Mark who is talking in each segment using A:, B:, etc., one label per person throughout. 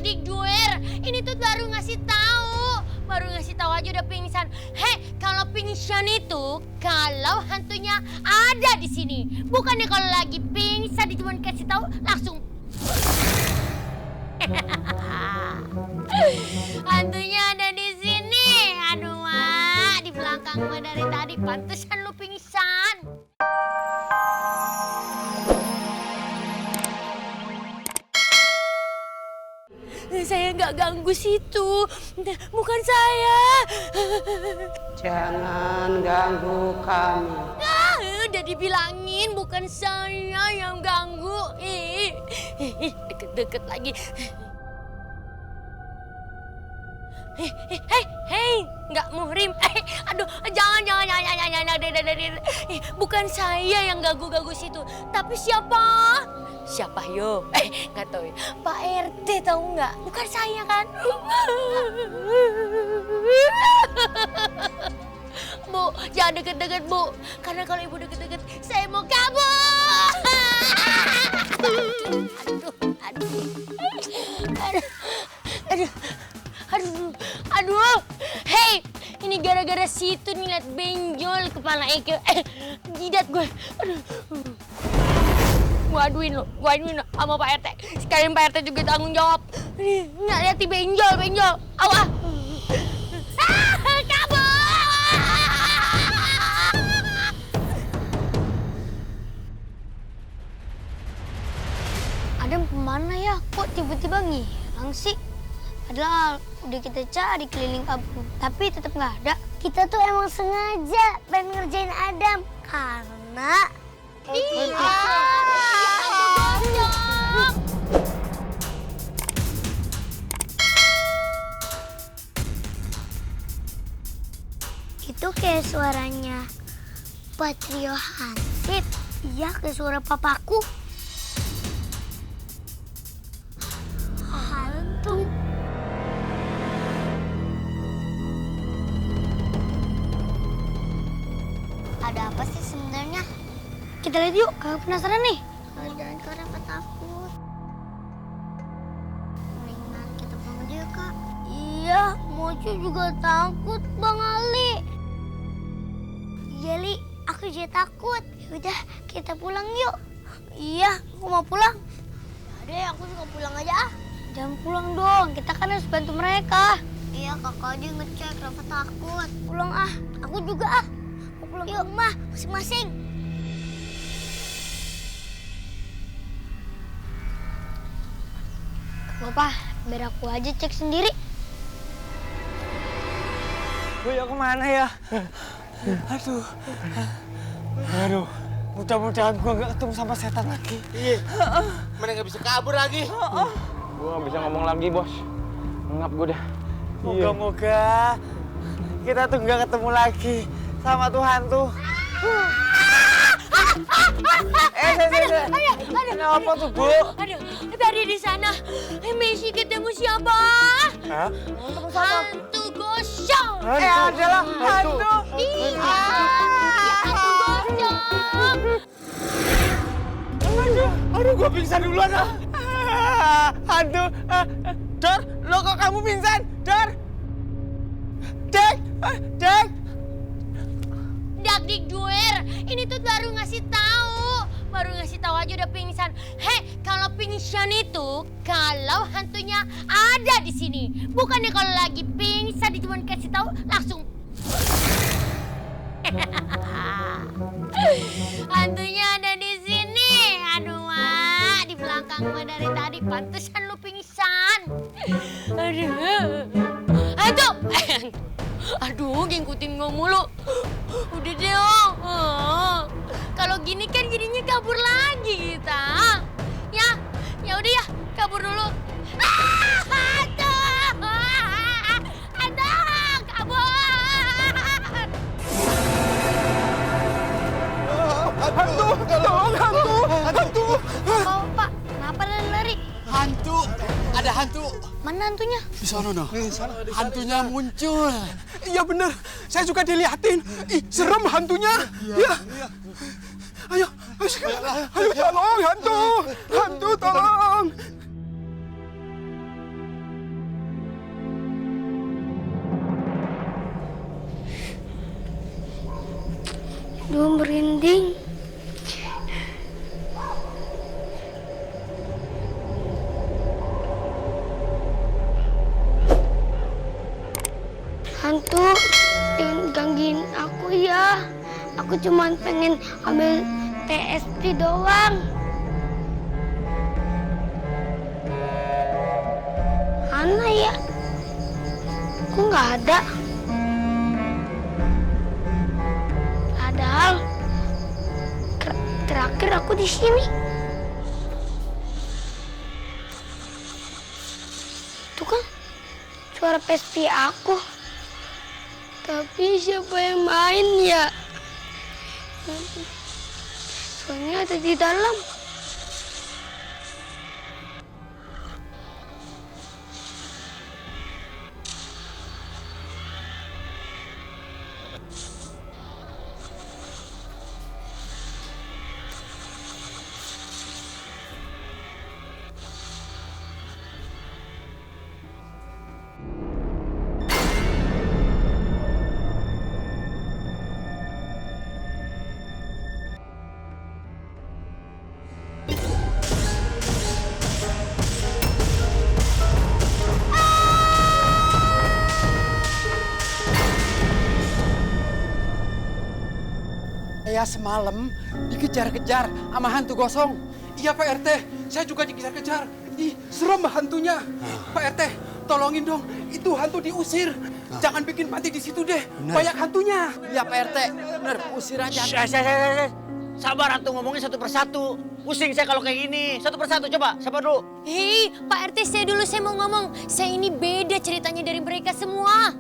A: Duer, ini tuh baru ngasih tahu aja udah pingsan. Hei, kalau pingsan itu kalau hantunya ada di sini, bukannya kalau lagi pingsan cuma kasih tahu langsung. Hantunya ada di sini. Aduh, Mak, di belakang Mak dari tadi, pantesan lu pingsan. Saya nggak ganggu situ, bukan saya.
B: Jangan ganggu kami.
A: Ah, udah dibilangin bukan saya yang ganggu. Deket-deket lagi. Hei, nggak muhrim. Aduh, jangan. Bukan saya yang ganggu situ, tapi siapa? Siapa yo? Nggak tahu ya. Pak RT tahu nggak? Bukan saya kan? Bu, jangan deket-deket Bu. Karena kalau ibu deket-deket, saya mau kabur. Aduh. Hei, ini gara-gara situ nih liat benjol kepala Eke. Jidat gue. Aduh. Gua aduin lo sama Pak RT. Sekalian Pak RT juga tanggung jawab. Nggak lihat di benjol. Awas. Kabur.
C: Adam kemana ya? Kok tiba-tiba ngilang sih? Padahal udah kita cari keliling kampung, tapi tetap nggak ada. Kita tuh emang sengaja pengen ngerjain Adam karena itu kayak suaranya Patrio Hansip. Iya, kayak suara papaku. Hantu. Ada apa sih sebenarnya? Kita lihat yuk, kakak penasaran nih. Jangan kak, Rafa takut. Mendingan kita pulang aja ya kak. Iya, Moco juga takut Bang Ali. Iya Li, aku juga takut. Yaudah, kita pulang yuk. Iya, aku mau pulang. Adek, aku juga pulang aja ah. Jangan pulang dong, kita kan harus bantu mereka. Iya, kakak aja ngecek, Rafa takut. Pulang ah, aku juga ah. Aku pulang ke rumah, masing-masing. Bapak, biar aku aja cek sendiri.
D: Gue ya kemana ya? Aduh, mudah-mudahan gue gak ketemu sama setan lagi.
E: Iya, mana gak bisa kabur lagi.
F: Gue gak bisa ngomong lagi, Bos. Ngap gue dah.
D: Moga-moga kita tuh gak ketemu lagi sama tuh hantu. Kenapa tuh, Bu?
A: Aduh, tadi di sana Messi ketemu siapa?
D: Hah?
A: Hantu gosong.
D: Adalah hantu.
A: Iya, hantu gosong.
D: Aduh, gue pingsan duluan ah. Hantu. Dor, lo kok kamu pingsan? Dor. Dek.
A: Dak Duer, ini tuh baru ngasih tahu aja udah pingsan. Hei, kalau pingsan itu kalau hantunya ada di sini, bukannya kalau lagi pingsan cuma kasih tahu langsung. Hantunya ada di sini. Aduh, Mak, di belakang Mak dari tadi, pantesan lu pingsan. Aduh. Hantu. Aduh, ngikutin gue mulu. Udah deh, kalau gini kan jadinya kabur lagi kita. Ya udah ya, kabur dulu. Hantu! Hantu! Kabur!
E: Hantu! Tolong, hantu!
C: Oh, Pak, kenapa lari?
E: Hantu! Ada hantu!
C: Mana hantunya?
E: Di sana, noh. Hantunya muncul. Iya bener, saya juga diliatin. Ih, serem hantunya. Iya. Ayo tolong hantu. Hantu tolong.
C: Aduh, merinding. Hantu, jangan gangguin aku ya. Aku cuma pengen ambil TSP doang. Mana ya? Kok nggak ada? Padahal terakhir aku di sini. Itu kan suara PSP aku. Tapi siapa yang main ya? Soalnya ada di dalam.
E: Saya semalam dikejar-kejar sama hantu gosong. Iya Pak RT, saya juga dikejar-kejar. Ih, serem hantunya. Pak RT, tolongin dong, itu hantu diusir. Jangan bikin mati di situ deh, banyak hantunya. Iya Pak RT, bener, usir aja.
G: Sabar hantu ngomongnya satu persatu. Pusing saya kalau kayak gini. Satu persatu coba, siapa dulu?
A: Hei, Pak RT, saya mau ngomong. Saya ini beda ceritanya dari mereka semua.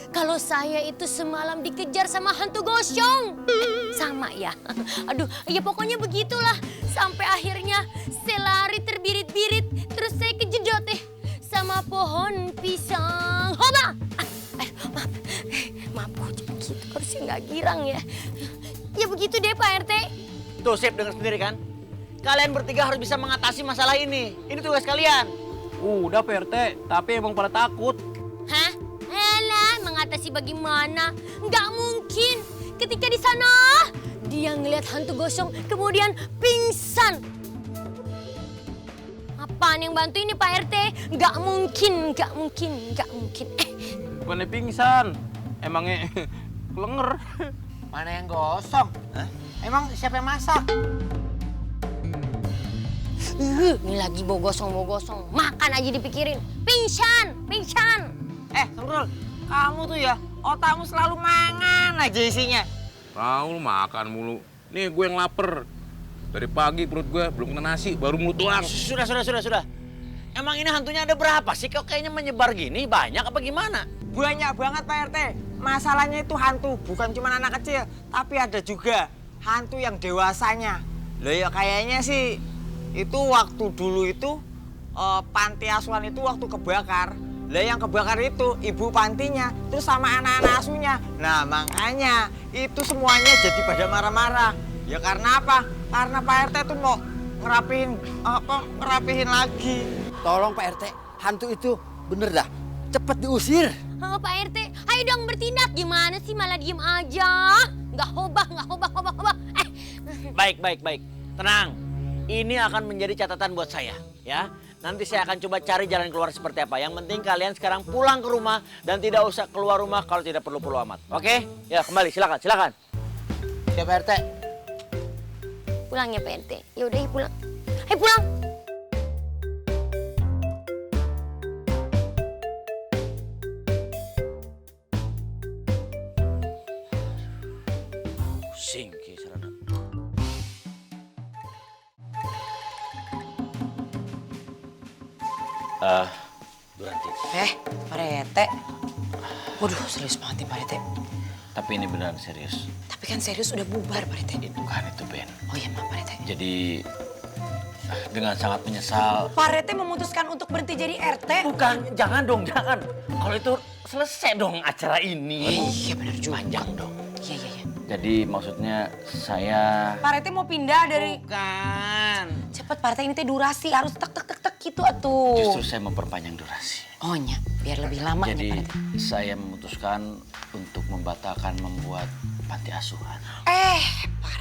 A: Kalau saya itu semalam dikejar sama hantu gosong. Sama ya. Aduh, ya pokoknya begitulah. Sampai akhirnya saya lari terbirit-birit. Terus saya kejedot sama pohon pisang. Hoba! Maaf, gitu. Harusnya nggak girang ya. Ya begitu deh Pak RT.
G: Tuh, Sip, dengar sendiri kan? Kalian bertiga harus bisa mengatasi masalah ini. Ini tugas kalian.
F: Udah Pak RT, tapi emang pada takut.
A: Hah? Elah, mengatasi bagaimana? Nggak mungkin. Ketika di sana, dia ngelihat hantu gosong, kemudian pingsan. Apaan yang bantu ini Pak RT? Nggak mungkin.
F: Bukannya pingsan, emangnya kelenger.
D: Mana yang gosong? Hah? Emang siapa yang masak?
A: Ini lagi bau gosong. Makan aja dipikirin. Pingsan.
D: Semrul, kamu tuh ya otakmu selalu mangan aja isinya.
F: Tahu lu makan mulu. Nih gue yang lapar. Dari pagi perut gue belum kena nasi, baru mulut doang.
G: Sudah. Emang ini hantunya ada berapa sih? Kok kayaknya menyebar gini? Banyak apa gimana?
D: Banyak banget Pak RT. Masalahnya itu hantu, bukan cuma anak kecil, tapi ada juga hantu yang dewasanya. Loh ya kayaknya sih itu waktu dulu itu panti asuhan itu waktu kebakar. Lah yang kebakar itu ibu pantinya terus sama anak-anak asuhnya. Nah makanya itu semuanya jadi pada marah-marah. Ya karena apa? Karena Pak RT tuh mau ngerapihin lagi.
E: Tolong Pak RT, hantu itu bener dah, cepet diusir.
A: Oh, Pak RT, ayo dong bertindak. Gimana sih malah diem aja? Nggak hobah.
G: Baik. Tenang. Ini akan menjadi catatan buat saya, ya. Nanti saya akan coba cari jalan keluar seperti apa. Yang penting kalian sekarang pulang ke rumah dan tidak usah keluar rumah kalau tidak perlu-perlu amat. Oke? Ya, kembali. Silakan.
D: Ya Pak RT.
A: Pulang ya Pak RT. Ya udah, pulang. Ayo pulang.
G: Pusing, Sarana. Duranti.
H: Pak RT. Waduh, serius banget nih Pak RT.
G: Tapi ini beneran serius.
H: Tapi kan serius udah bubar Pak RT.
G: Itu Ben.
H: Oh iya maaf Pak RT.
G: Jadi dengan sangat menyesal.
H: Pak RT memutuskan untuk berhenti jadi RT?
G: Bukan, jangan. Kalau itu selesai dong acara ini.
H: Iya benar juga.
G: Panjang dong.
H: Iya.
G: Jadi maksudnya saya...
H: Pak RT mau pindah dari...
G: Bukan.
H: Cepet Pak RT, ini teh durasi, harus tek gitu atuh.
G: Justru saya memperpanjang durasi.
H: Oh iya, biar lebih lama
G: Jadi
H: nih Pak RT.
G: saya memutuskan untuk membatalkan membuat panti asuhan.
H: Pak